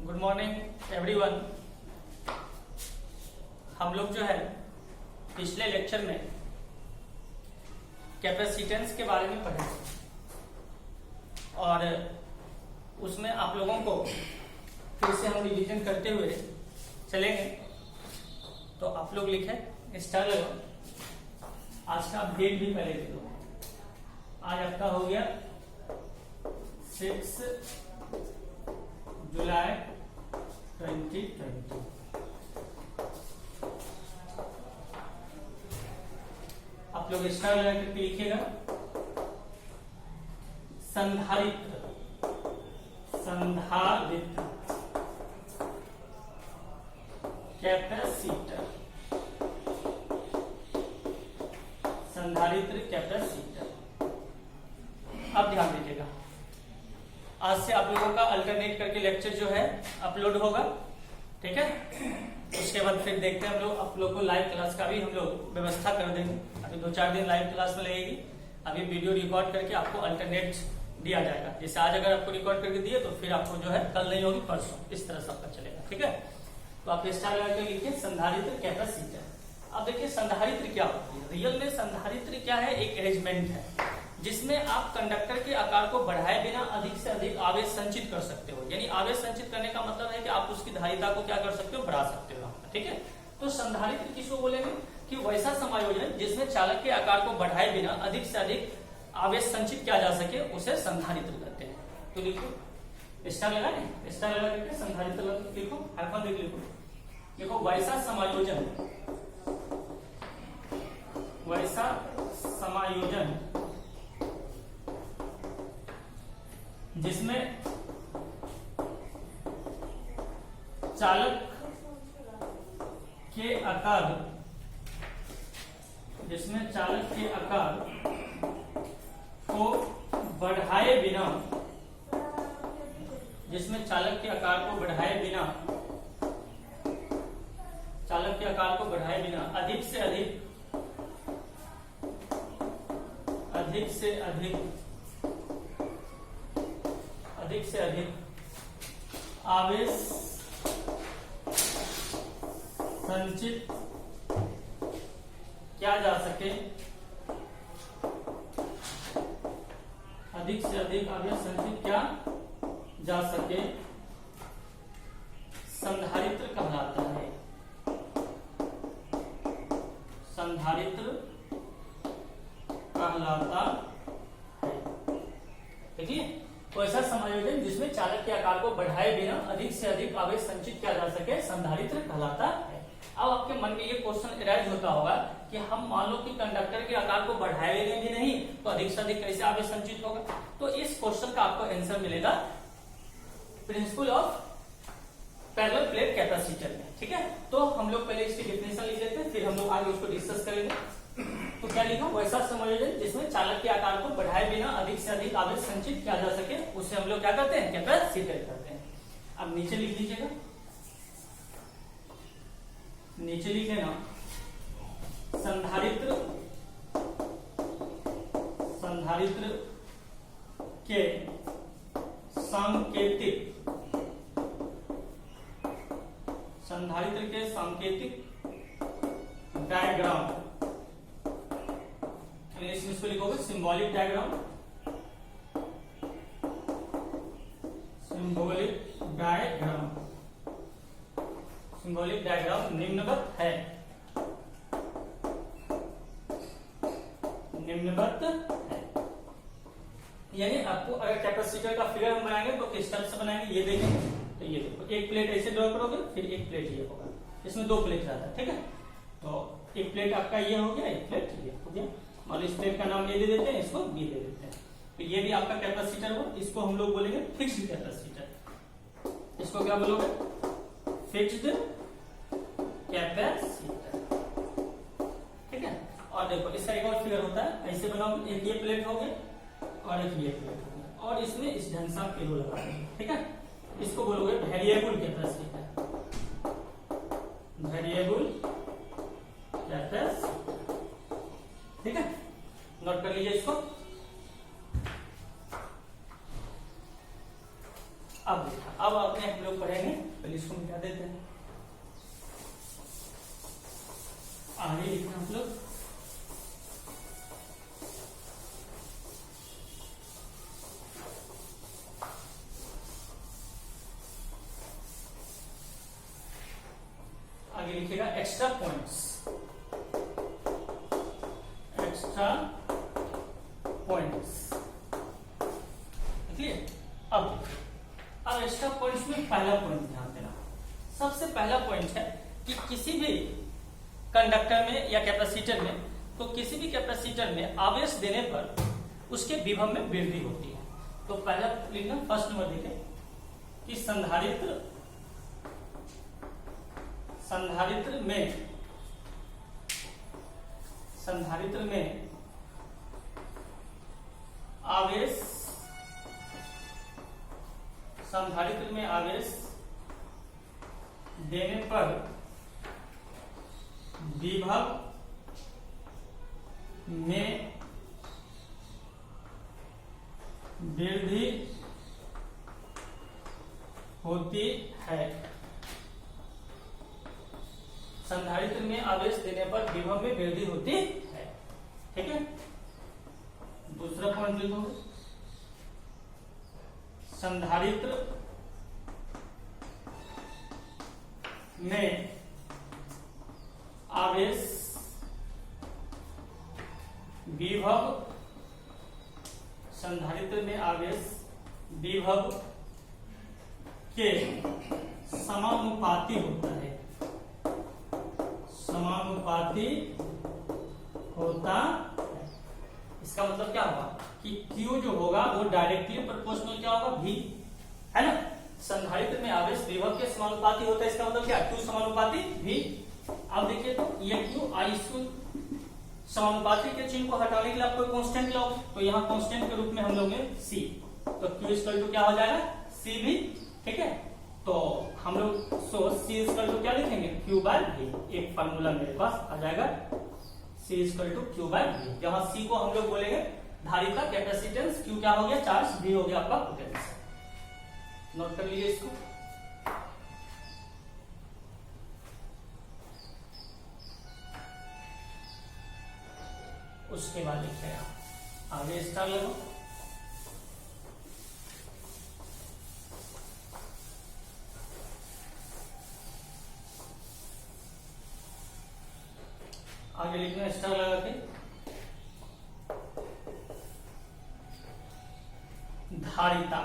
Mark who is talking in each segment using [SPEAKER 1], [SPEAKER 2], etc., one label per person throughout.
[SPEAKER 1] Good morning everyone. हम लोग जो है पिछले लेक्चर में कैपेसिटेंस के बारे में पढ़े और उसमें आप लोगों को फिर से हम रिवीजन करते हुए चलेंगे। तो आप लोग लिखे स्टार लगाओ। आज का डेट भी पहले दे दो। आज आपका हो गया 6 जुलाई 2020। आप लोग स्टार लगा करके लिखिएगा संधारित्र। संधारित्र कैपेसिटर। संधारित्र कैपेसिटर। अब ध्यान दीजिएगा, आज से आप लोगों का अल्टरनेट करके लेक्चर जो है अपलोड होगा, ठीक है। उसके बाद फिर देखते हैं हम लोग, आप लोग को लाइव क्लास का भी हम लोग व्यवस्था कर देंगे। अभी 2-4 दिन लाइव क्लास में लगेगी। अभी वीडियो रिकॉर्ड करके आपको अल्टरनेट दिया जाएगा। जैसे आज अगर आपको रिकॉर्ड करके दिए तो फिर आपको जो है कल नहीं होगी परसों, इस तरह से आपका चलेगा, ठीक है। तो आप स्टार लगा के लिखिए संधारित्र कैपेसिटर। अब देखिए संधारित्र क्या होती है। रियल में संधारित्र क्या है, एक अरेंजमेंट है जिसमें आप कंडक्टर के आकार को बढ़ाए बिना अधिक से अधिक आवेश संचित कर सकते हो। यानी आवेश संचित करने का मतलब है कि आप उसकी धारिता को क्या कर सकते हो, बढ़ा सकते हो, ठीक है। तो संधारित्र किसको बोलेंगे कि वैसा समायोजन जिसमें चालक के आकार को बढ़ाए बिना अधिक से अधिक आवेश संचित किया जा सके, उसे संधारित्र कहते हैं। तो लिखो स्टार लगाए, स्टार लगा करके संधारित्र लिखो, हाइफन लिखो। देखो वैसा समायोजन, वैसा समायोजन जिसमें चालक के आकार, जिसमें चालक के आकार को बढ़ाए बिना, जिसमें चालक के आकार को बढ़ाए बिना, चालक के आकार को बढ़ाए बिना अधिक से अधिक, अधिक से अधिक, अधिक से अधिक आवेश संचित किया जा सके, अधिक से अधिक आवेश संचित किया जा सके, संधारित्र कहलाता है। संधारित्र कहलाता है, देखिए तो ऐसा समायोजन जिसमें चालक के आकार को बढ़ाए बिना अधिक से अधिक आवेश संचित किया जा सके, संधारित्र कहलाता है। अब आपके मन में ये क्वेश्चन अराइज होता होगा कि हम मान लो कि कंडक्टर के आकार को बढ़ाएंगे भी नहीं तो अधिक से अधिक कैसे आवेश संचित होगा। तो इस क्वेश्चन का आपको आंसर मिलेगा principle of parallel plate capacitor में, ठीक है। तो हम लोग पहले इसकी डेफिनेशन लिख लेते हैं, फिर हम लोग आगे उसको डिस्कस करेंगे। तो क्या लिखा, वैसा समायोजन जिसमें चालक के आकार को बढ़ाए बिना अधिक से अधिक आवेश संचित किया जा सके, उसे हम लोग क्या करते हैं, कैपेसिटर करते हैं। अब नीचे लिख लीजिएगा, नीचे लिख लेना संधारित्र, संधारित्र के सांकेतिक, संधारित्र के सांकेतिक डायग्राम, इसको लिखोगे symbolic diagram, symbolic diagram, symbolic diagram निम्नवत है, निम्नवत है। यानी आपको अगर कैपेसिटर का फिगर हम बनाएंगे तो किस तरह से बनाएंगे ये देखेंगे। तो ये देखो एक प्लेट ऐसे ड्रॉ करोगे, फिर एक प्लेट ये होगा, इसमें 2 प्लेट रहता है, ठीक है। तो एक प्लेट आपका ये हो गया, एक प्लेट ये हो गया, और इस प्लेट का नाम ये दे देते हैं, इसको बी दे देते हैं। तो ये भी आपका कैपेसिटर हो, इसको हम लोग बोलेंगे फिक्स्ड कैपेसिटर। इसको क्या बोलोगे, फिक्स्ड कैपेसिटर, ठीक है। और देखो इसका एक और फिगर होता है, ऐसे बनाओगे, एक ये प्लेट हो गया और एक ये प्लेट हो गया, और इसमें इस ढंग से आप लगा देंगे, ठीक है। इसको बोलोगे वेरिएबल कैपेसिटर, वेरिएबल कैपेसिटर, ठीक है। नोट कर लीजिए इसको। अब देखा, अब आपने हम लोग पढ़ेंगे, पहले इसको मिटा देते हैं, आगे लिखना हम लोग। आगे लिखिएगा extra points, extra points, clear. अब एक्स्ट्रा पॉइंट्स में पहला पॉइंट ध्यान देना, सबसे पहला पॉइंट है कि किसी भी कंडक्टर में या कैपेसिटर में, तो किसी भी कैपेसिटर में आवेश देने पर उसके विभव में वृद्धि होती है। तो पहला लिखना, फर्स्ट नंबर देखें कि संधारित्र में आवेश देने पर विभव में वृद्धि होती है। संधारित्र में आवेश देने पर विभव में वृद्धि होती है, ठीक है। दूसरा पॉइंट लिखोगे, संधारित्र में आवेश विभव, संधारित्र में आवेश विभव के समानुपाती होता है, समानुपाती होता है। इसका मतलब क्या होगा कि Q जो होगा वो डायरेक्टली प्रोपोर्शनल क्या होगा, V, है ना। संधारित्र में आवेश विभव के समानुपाती होता है, इसका मतलब क्या, Q समानुपाती V। अब देखिए तो ये Q I इसको समानुपाती के चिन्ह को हटाने के लिए आपको कांस्टेंट लाओ, तो यहाँ कांस्टेंट के रूप में हम लोग C, तो Q इक्वल टू क्या हो जाएगा, CV, ठीक है। तो हम लोग C इक्वल टू क्या लिखेंगे, Q बाय V। एक फार्मूला मेरे पास आ जाएगा, C equal to Q by V, जहां C को हम लोग बोलेंगे धारिता, कैपेसिटेंस, Q क्या हो गया, चार्ज, V हो गया आपका पोटेंशियल। नोट कर लीजिए इसको। उसके बाद लिखिएगा आगे स्टार लगाओ, आगे लिखना स्टार लगा के धारिता,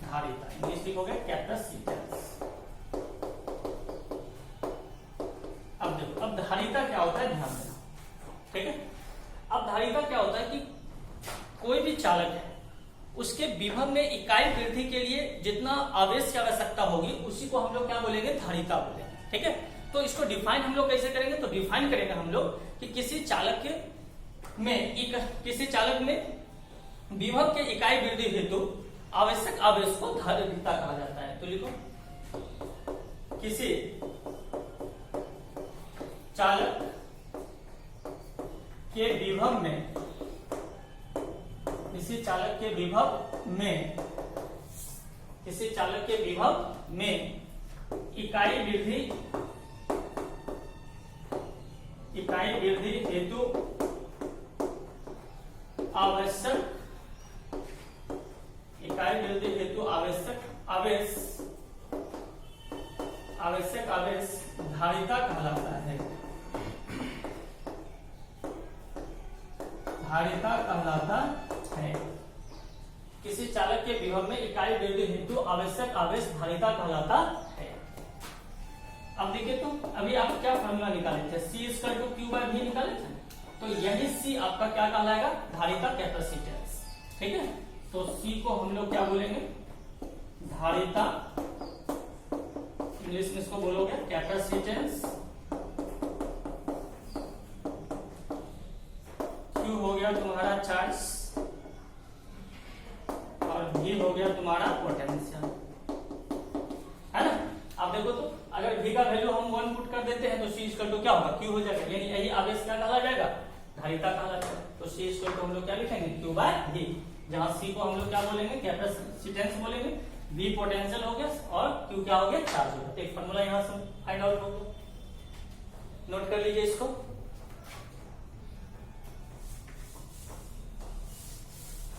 [SPEAKER 1] धारिता इंग्लिश लिखोगे कैपेसिटेंस। अब देखो, अब धारिता क्या होता है, ध्यान देना, ठीक है। अब धारिता क्या होता है कि कोई भी चालक है, उसके विभव में इकाई वृद्धि के लिए जितना आवेश की आवश्यकता होगी उसी को हम लोग क्या बोलेंगे, धारिता बोलेंगे, ठीक है। तो इसको डिफाइन हम लोग कैसे करेंगे, तो डिफाइन करेंगे हम लोग कि किसी चालक में विभव के इकाई वृद्धि हेतु आवश्यक आवेश को धारिता कहा जाता है। तो लिखो, किसी चालक के विभव में, किसी चालक के विभव में इकाई वृद्धि हेतु आवश्यक आवेश धारिता कहलाता है, धारिता कहलाता है। किसी चालक के विभव में इकाई वृद्धि हेतु आवश्यक आवेश धारिता कहलाता है। अब देखिए तो अभी आप क्या फॉर्मूला निकाले थे, C equal to Q by V निकाले थे, तो यही C आपका क्या कहलाएगा, धारिता, कैपेसिटेंस, ठीक है। तो C को हम लोग क्या बोलेंगे, धारिता, इंग्लिश में इसको बोलोगे कैपेसिटेंस। Q हो गया तुम्हारा चार्ज और V हो गया तुम्हारा पोटेंशियल, है ना। आप देखो तो अगर V का वैल्यू हम 1 पुट कर देते हैं तो C इक्वल टू क्या होगा, Q हो जाएगा, यानी यही आवेश क्या कहा जाएगा, धारिता कहा जाएगा। तो C इक्वल टू हम लोग क्या लिखेंगे, Q बाय V। जहां सी को हम लोग क्या बोलेंगे, कैपेसिटेंस बोलेंगे, बी पोटेंशियल हो गया और क्यू क्या हो गया, चार्ज हो गया। तो एक फॉर्मूला यहां से फाइंड आउट हो गया, नोट कर लीजिए इसको।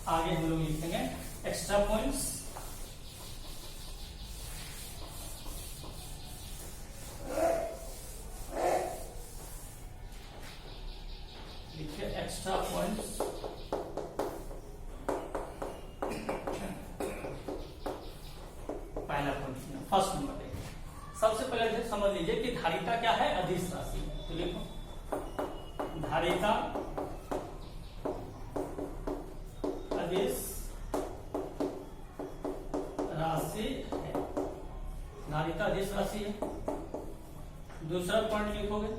[SPEAKER 1] आगे हम लोग लिखेंगे एक्स्ट्रा पॉइंट्स। लिखिए एक्स्ट्रा पॉइंट्स। पहला पॉइंट फर्स्ट नंबर देखिए, सबसे पहले समझ लीजिए कि धारिता क्या है, अदिश राशि। तो लिखो धारिता अदिश राशि है, धारिता अदिश राशि है। दूसरा पॉइंट लिखोगे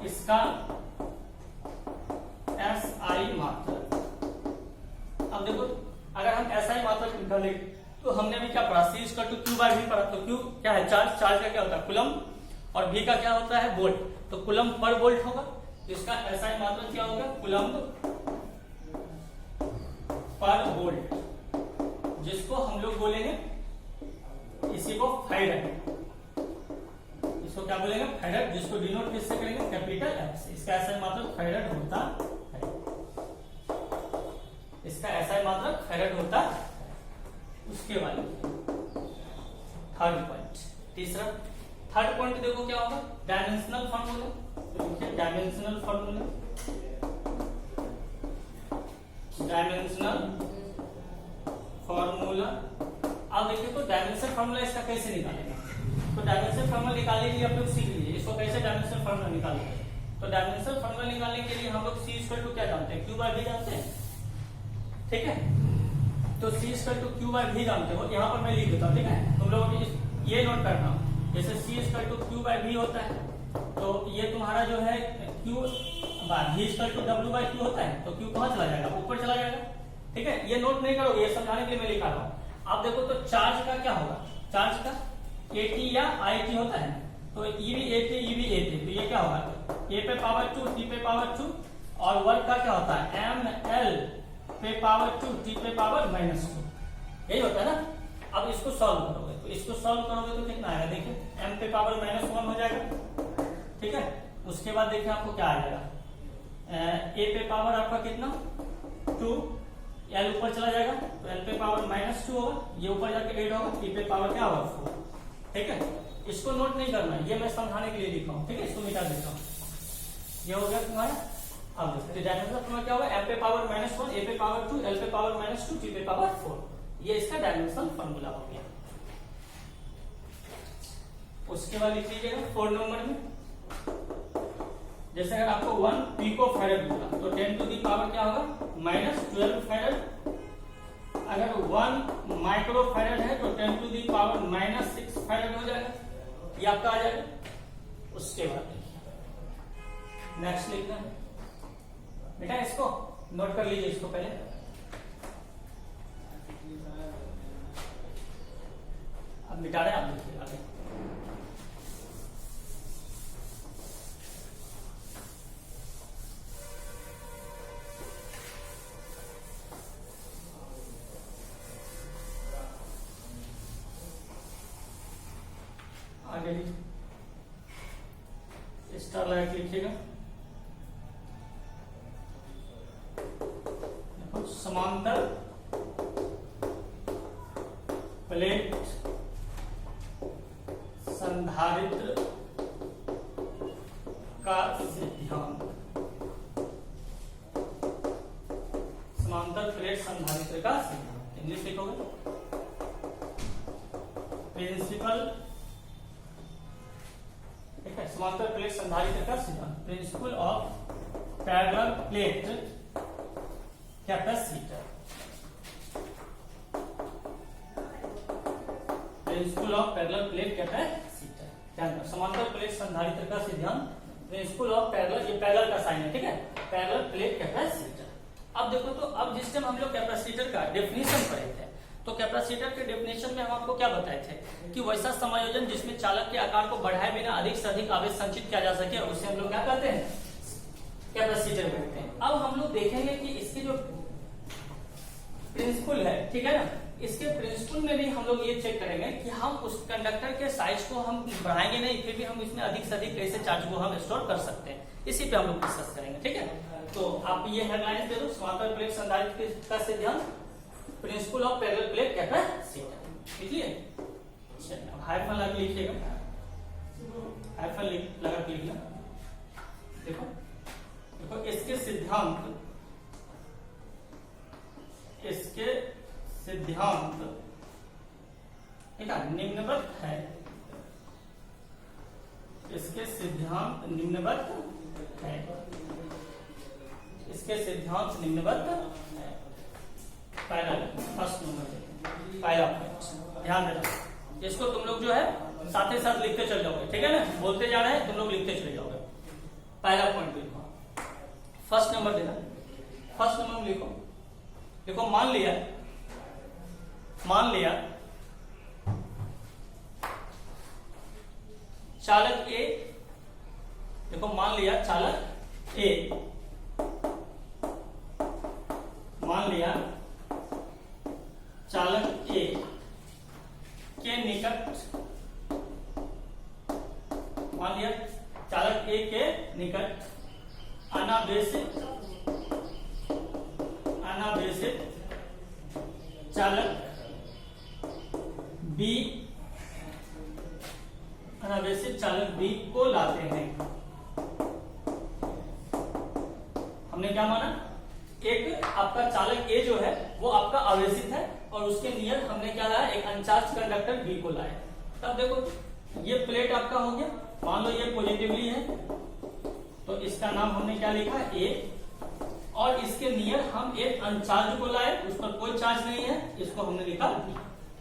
[SPEAKER 1] इसका SI मात्रक। अब देखो अगर हम SI मात्रक निकालें तो हमने भी क्या पढ़ा, C equal to Q by V पढ़ा। तो Q क्या है, चार्ज, चार्ज का क्या होता है कूलम्ब, और V का क्या होता है वोल्ट। तो कूलम्ब पर वोल्ट होगा, इसका SI मात्रक क्या होगा, कूलम्ब पर वोल्ट, जिसको हम लोग बोलेंगे इसी को फैराड, इसको क्या बोलेंगे फैराड, जिसको डिनोट किससे करेंगे, कैपिटल F से। इसका SI मात्रक फैराड होता है, इसका SI मात्रक फैराड होता है। उसके बाद थर्ड पॉइंट, तीसरा थर्ड पॉइंट देखो क्या होगा, डायमेंशनल फार्मूला। तो देखिए डायमेंशनल फार्मूला, डायमेंशनल फार्मूला। अब देखिए तो डायमेंशनल फार्मूला इसका कैसे निकालेंगे, तो डायमेंशनल फार्मूला निकालने के लिए आप लोग सीख लीजिए इसको कैसे डायमेंशनल फार्मूला निकालेंगे। तो डायमेंशनल फार्मूला निकालने के लिए हम लोग C इक्वल टू क्या जानते हैं, Q बाय V जानते हैं, ठीक है। तो C equal to Q by V जानते हो, यहाँ पर मैं लिख देता हूँ, ठीक है। तुम लोगों को ये नोट करना, जैसे C equal to Q by V होता है, तो ये तुम्हारा जो है Q by V equal to W by Q होता है, तो Q कहाँ चला जाएगा, ऊपर चला जाएगा, ठीक है। ये नोट नहीं करोगे, ये समझाने के लिए मैं लिखा रहा हूँ। आप देखो तो चार्ज का क्या होगा, चार्ज का AT या IT होता है, तो E भी AT, E भी AT, तो ये क्या होगा, A पे पावर 2, T पे पावर 2, और वर्क का क्या होता है ML पे पावर 2, T पे पावर -2, यही होता है ना। अब इसको सॉल्व करोगे, तो इसको सॉल्व करोगे तो कितना आएगा, देखिए M पे पावर -1 हो जाएगा, ठीक है। उसके बाद देखिए आपको क्या आ जाएगा, A पे पावर आपका कितना 2, L ऊपर चला जाएगा, तो L पे पावर -2 होगा, ये ऊपर जाके 8 होगा, T पे पावर क्या होगा 4, ठीक है। इसको नोट नहीं करना, ये मैं समझाने के लिए लिखा हूँ, ठीक है। इसको मिटा देता हूँ, ये हो गया तुम्हारा। अब देखो डायमेंशनल तुम्हारा क्या होगा, M पे पावर -1, A पे पावर 2, L पे पावर -2, T पे पावर 4, ये इसका डायमेंशनल फॉर्मूला हो गया। उसके बाद लिख लीजिएगा 4 नंबर में, जैसे अगर आपको 1 पिको फैराड होगा तो 10 टू दी पावर क्या होगा -12 फैराड। अगर 1 माइक्रो फैराड है तो 10 टू दी पावर -6 फैराड हो जाएगा, ये आपका आ जाएगा। उसके बाद नेक्स्ट लिखना है बेटा, इसको नोट कर लीजिए, इसको पहले अब मिटा रहे, आप लिखिए आगे। आगे स्टार लाइट लिखिएगा, समांतर प्लेट संधारित्र का सिद्धांत, समांतर प्लेट संधारित्र का सिद्धांत, इंग्लिश लिखोगे प्रिंसिपल, ठीक है। समांतर प्लेट संधारित्र का सिद्धांत, principle of parallel plate capacitor, principle of parallel plate capacitor, ध्यान, समांतर प्लेट संधारित्र का सिद्धांत, प्रिंसिपल ऑफ पैरेलल, ये पैरेलल का साइन है, ठीक है, पैरेलल प्लेट कैपेसिटर। अब देखो तो अब जिस टाइम हम लोग कैपेसिटर का डेफिनेशन पढ़े थे, तो कैपेसिटर के डेफिनेशन में हम आपको क्या बताए थे कि वैसा समायोजन जिसमें चालक के आकार को बढ़ाए बिना अधिक से अधिक आवेश संचित किया जा सके, उसे हम लोग क्या कहते हैं, कैपेसिटर कहते हैं। अब हम लोग देखेंगे कि इसके जो प्रिंसिपल है, ठीक है ना, इसके प्रिंसिपल में भी हम लोग ये चेक करेंगे कि हम उस कंडक्टर के साइज को हम बढ़ाएंगे नहीं, फिर भी हम इसमें अधिक से अधिक कैसे चार्ज को हम स्टोर कर सकते हैं, इसी पे हम लोग डिस्कस करेंगे, ठीक है। तो आप ये हेडलाइन दे दो, समांतर प्लेट संधारित्र का सिद्धांत, principle of parallel plate capacitor, लिख लिए। हाइफन लगा के लिखिएगा, हाइफन लगा के लिखना। देखो देखो इसके सिद्धांत ठीक है निम्नवत है, इसके सिद्धांत निम्नवत है, इसके सिद्धांत निम्नवत है। पैरेलल फर्स्ट नंबर पहला पॉइंट ध्यान देना, इसको तुम लोग जो है साथ ही साथ लिखते चल जाओगे, ठीक है ना, बोलते जा रहे हैं तुम लोग लिखते चले जाओगे। पहला पॉइंट लिखो, फर्स्ट नंबर देना, फर्स्ट नंबर लिखो। देखो मान लिया चालक ए, देखो मान लिया चालक ए, मान लिया चालक ए के निकट, मान लिया चालक ए के निकट अनावेशित चालक बी, अनावेशित चालक बी को लाते हैं। हमने क्या माना, एक आपका चालक ए जो है वो आपका आवेशित है और उसके नियर हमने क्या लाया, एक अनचार्ज कंडक्टर बी को लाया। तब देखो ये प्लेट आपका हो गया, मान लो ये पॉजिटिवली है तो इसका नाम हमने क्या लिखा ए, और इसके नियर हम एक अनचार्ज को लाए, उस पर कोई चार्ज नहीं है, इसको हमने लिखा बी,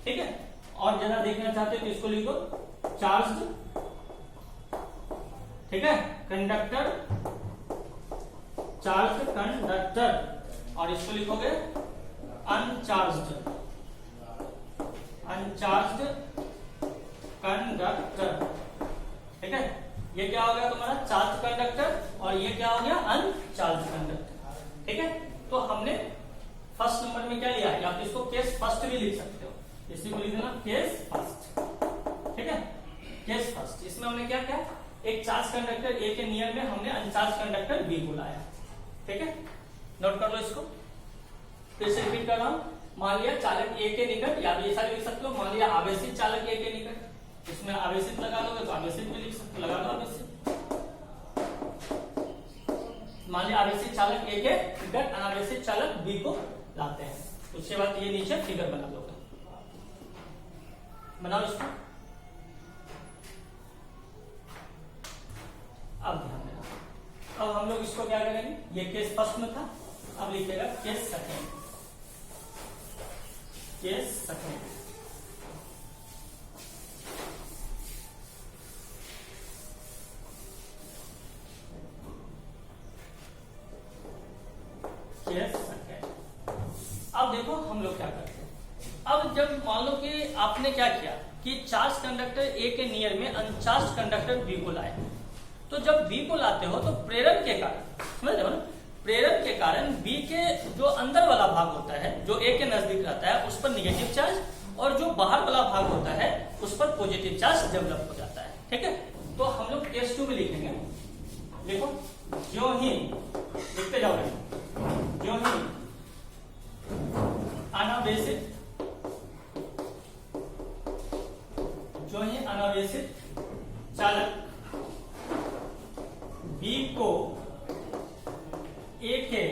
[SPEAKER 1] ठीक है। और ज्यादा देखना चाहते हो तो इसको लिखो चार्ज, ठीक है, कंडक्टर, चार्ज कंडक्टर, और इसको लिखोगे अनचार्ज कंडक्टर, ठीक है। ये क्या हो गया तुम्हारा चार्ज कंडक्टर और ये क्या हो गया अनचार्ज कंडक्टर, ठीक है। तो हमने फर्स्ट नंबर में क्या लिया, या इसको केस फर्स्ट भी लिख सकते हो, इसी को लिख देना केस फर्स्ट, ठीक है, केस फर्स्ट। इसमें हमने क्या किया, एक चार्ज कंडक्टर ए के नियर में हमने अनचार्ज कंडक्टर बी को लाया, ठीक है। नोट कर लो इसको, फिर से रिपीट कर रहा हूं। मान लिया चालक ए के निकट, या ऐसा लिख सकते हो, मान लिया आवेशित चालक ए के निकट, इसमें आवेशित लगा दोगे तो आवेशित भी लिख सकते, लगा दो आवेशित। मान लिया आवेशित चालक ए के निकट अनावेशित चालक बी को लाते हैं, उसके बाद ये नीचे फिगर बना दोगे, बनाओ इसको। अब ध्यान देना, अब हम लोग इसको क्या करेंगे, ये केस फर्स्ट में था, अब लिखेगा case second, case second. Case second. अब देखो हम लोग क्या करते हैं, अब जब मान लो कि आपने क्या किया कि चार्ज कंडक्टर ए के नियर में अनचार्ज कंडक्टर बी को लाए, तो जब बी को लाते हो तो प्रेरण के कारण, समझ रहे हो ना, प्रेरण के कारण बी के जो अंदर वाला भाग होता है, जो ए के नजदीक रहता है, उस पर निगेटिव चार्ज, और जो बाहर वाला भाग होता है उस पर पॉजिटिव चार्ज डेवलप हो जाता है, ठीक है। तो हम लोग केस 2 में लिखेंगे, देखो जो ही लिखते जाओगे, जो ही अनावेशित चालक बी को ए के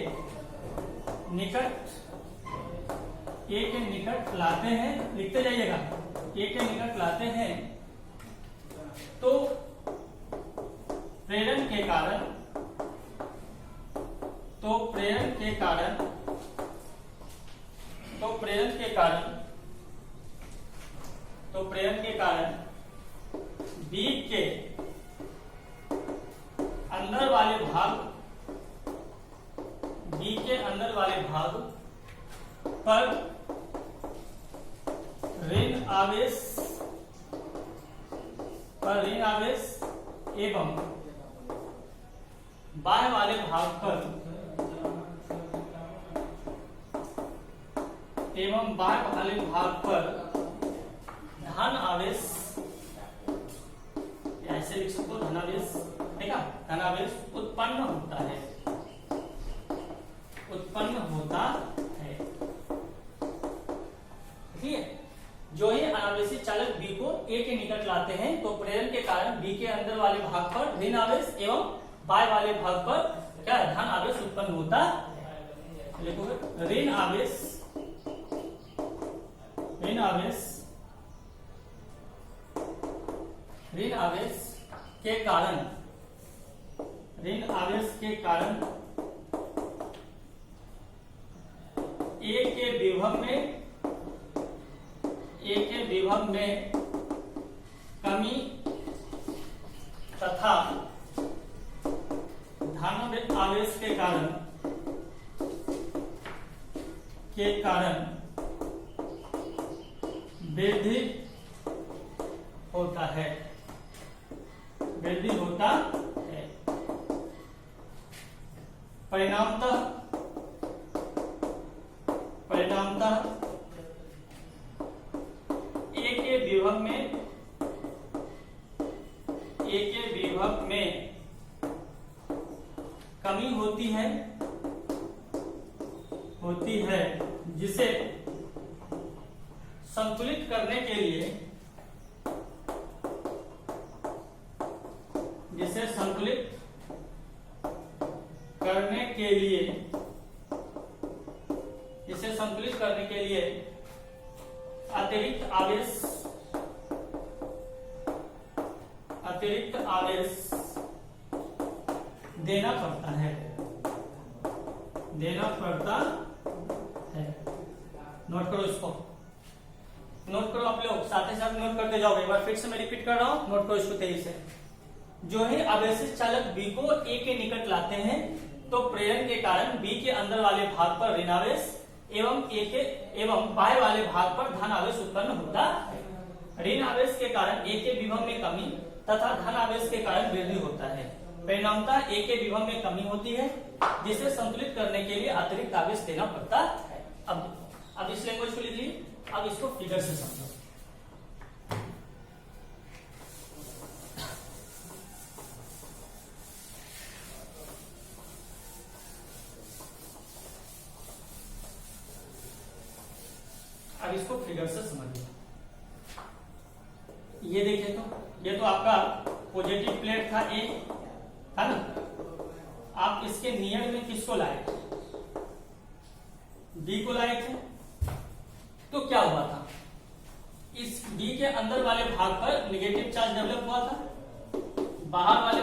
[SPEAKER 1] निकट लाते हैं, लिखते जाइएगा, ए के निकट लाते हैं, तो प्रेरण के कारण बी के अंदर वाले भाग पर ऋण आवेश एवं बाह्य वाले भाग पर एवं बाह्य वाले भाग पर धन आवेश, ऐसे लिख सकते, धनावेश, ठीक है, धनावेश उत्पन्न होता है, उत्पन्न होता है। ठीक है, जो ही अनावेशी चालक बी को ए के निकट लाते हैं तो प्रेरण के कारण बी के अंदर वाले भाग पर ऋण आवेश एवं बाह्य वाले भाग पर क्या है, धन आवेश उत्पन्न होता है। लिखोगे ऋण आवेश, ऋण आवेश, ऋण आवेश के कारण, ऋण आवेश के कारण ए के विभव में, ए के विभव में कमी तथा धन आवेश के कारण वृद्धि होता है, वृद्धि होता है। परिणामतः ए के विभव में कमी होती है जिसे संतुलित करने के लिए, जिसे संतुलित करने के लिए, जिसे संतुलित करने के लिए अतिरिक्त आवेश, अतिरिक्त आवेश देना पड़ता है, देना पड़ता है। नोट करो इसको, नोट करो आप लोग, साथ ही साथ नोट करते जाओगे। एक बार फिर से मैं रिपीट कर रहा हूं, नोट करो इसको तेजी से। जो ही आवेशित चालक बी को ए के निकट लाते हैं तो प्रेरण के कारण बी के अंदर वाले भाग पर ऋण आवेश एवं ए के एवं बाह्य वाले भाग पर धन आवेश उत्पन्न होता है। ऋण आवेश के कारण ए के विभव में कमी तथा धन आवेश के कारण वृद्धि होता है। परिणामतः ए के विभव में कमी होती है जिसे संतुलित करने के लिए अतिरिक्त आवेश देना पड़ता है। अब इस लैंग्वेज को लिख लीजिए, अब इसको फिगर से समझो। अब इसको फिगर से समझिए। ये देखिए, तो ये तो आपका पॉजिटिव प्लेट था ए, है ना। आप इसके नियर में किसको लाए, बी को लाए थे। तो क्या हुआ था, इस बी के अंदर वाले भाग पर नेगेटिव चार्ज डेवलप हुआ था, बाहर वाले